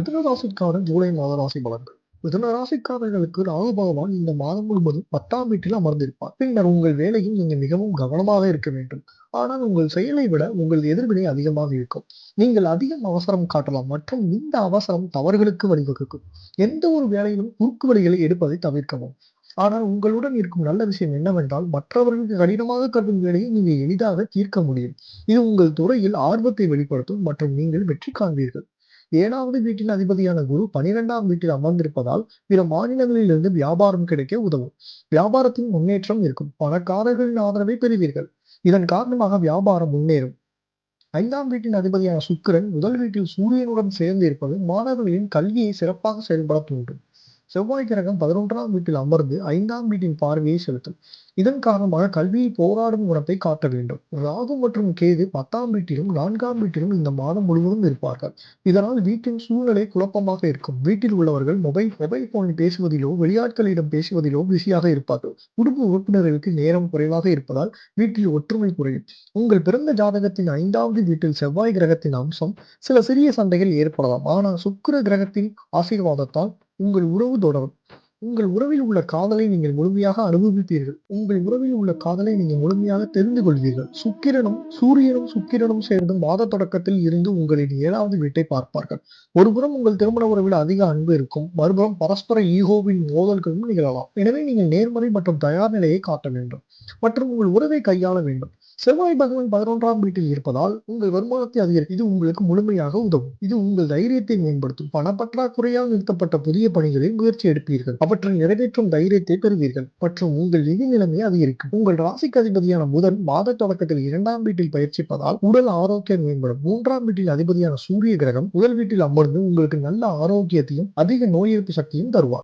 மிதுன ராசிக்காரர் ஜூலை மாத ராசி பலன்கள். மிதுன ராசிக்காரர்களுக்கு ராகு பகவான் இந்த மாதம் முழுவதும் 10ஆம் வீட்டில் அமர்ந்திருப்பார். பின்னர் உங்கள் வேலையில் நீங்க மிகவும் கவனமாக இருக்க வேண்டும். ஆனால் உங்கள் செயலை விட உங்கள் எதிர்வினை அதிகமாக இருக்கும். நீங்கள் அதிகம் அவசரம் காட்டலாம் மற்றும் இந்த அவசரம் தவறுகளுக்கு வழிவகுக்கும். எந்த ஒரு வேலையிலும் குறுக்கு வழிகளை எடுப்பதை தவிர்க்கவும். ஆனால் உங்களுடன் இருக்கும் நல்ல விஷயம் என்னவென்றால் மற்றவர்களுக்கு கடினமாக கருதும் வேலையை நீங்க எளிதாக தீர்க்க முடியும். இது உங்கள் துறையில் ஆர்வத்தை வெளிப்படுத்தும் மற்றும் நீங்கள் வெற்றி காண்பீர்கள். 7வது வீட்டின் அதிபதியான குரு 12ஆம் வீட்டில் அமர்ந்திருப்பதால் பிற மாநிலங்களிலிருந்து வியாபாரம் கிடைக்க உதவும். வியாபாரத்தின் முன்னேற்றம் இருக்கும். பணக்காரர்களின் ஆதரவை பெறுவீர்கள். இதன் காரணமாக வியாபாரம் முன்னேறும். 5ஆம் வீட்டின் அதிபதியான சுக்கிரன் முதல் வீட்டில் சூரியனுடன் சேர்ந்து இருப்பது மாணவர்களின் கல்வியை சிறப்பாக செயல்பட தூண்டும். செவ்வாய் கிரகம் 11ஆம் வீட்டில் அமர்ந்து 5ஆம் வீட்டின் பார்வையை செலுத்தும். இதன் காரணமாக கல்வியில் போராடும் குணத்தை காட்ட வேண்டும். ராகு மற்றும் கேது 10ஆம் வீட்டிலும் 4ஆம் வீட்டிலும் இந்த மாதம் முழுவதும் இருப்பார்கள். இதனால் வீட்டின் சூழ்நிலை குழப்பமாக இருக்கும். வீட்டில் உள்ளவர்கள் மொபைல் போனில் பேசுவதிலோ வெளியாட்களிடம் பேசுவதிலோ பிஸியாக இருப்பார்கள். குடும்ப உறுப்பினர்களுக்கு நேரம் குறைவாக இருப்பதால் வீட்டில் ஒற்றுமை குறையும். உங்கள் பிறந்த ஜாதகத்தின் 5வது வீட்டில் செவ்வாய் கிரகத்தின் அம்சம் சில சிறிய சண்டைகள் ஏற்படலாம். ஆனால் சுக்கிர கிரகத்தின் ஆசீர்வாதத்தால் உங்கள் உறவு தொடரும். உங்கள் உறவில் உள்ள காதலை நீங்கள் முழுமையாக அனுபவிப்பீர்கள். உங்கள் உறவில் உள்ள காதலை நீங்கள் முழுமையாக தெரிந்து கொள்வீர்கள். சுக்கிரனும் சேர்ந்து மாத தொடக்கத்தில் இருந்து உங்களின் 7வது வீட்டை பார்ப்பார்கள். ஒருபுறம் உங்கள் திருமண உறவில் அதிக அன்பு இருக்கும். மறுபுறம் பரஸ்பர ஈகோவின் மோதல்களும் நிகழலாம். எனவே நீங்கள் நேர்மறை மற்றும் தயார் நிலையை காட்ட வேண்டும் மற்றும் உங்கள் உறவை கையாள வேண்டும். செவ்வாய் பகவான் 11ஆம் வீட்டில் இருப்பதால் உங்கள் வருமானத்தை அதிகரிக்கும். இது உங்களுக்கு முழுமையாக உதவும். இது உங்கள் தைரியத்தை மேம்படுத்தும். பணப்பற்றாக்குறையால் நிறுத்தப்பட்ட புதிய பணிகளில் முயற்சி எடுப்பீர்கள். அவற்றை நிறைவேற்றும் தைரியத்தை பெறுவீர்கள் மற்றும் உங்கள் நிதி நிலைமை அதிகரிக்கும். உங்கள் ராசிக்கு அதிபதியான புதன் மாத தொடக்கத்தில் 2ஆம் வீட்டில் பயிற்சிப்பதால் உடல் ஆரோக்கியம் மேம்படும். 3ஆம் வீட்டில் அதிபதியான சூரிய கிரகம் முதல் வீட்டில் அமர்ந்து உங்களுக்கு நல்ல ஆரோக்கியத்தையும் அதிக நோய் எதிர்ப்பு சக்தியும் தருவார்.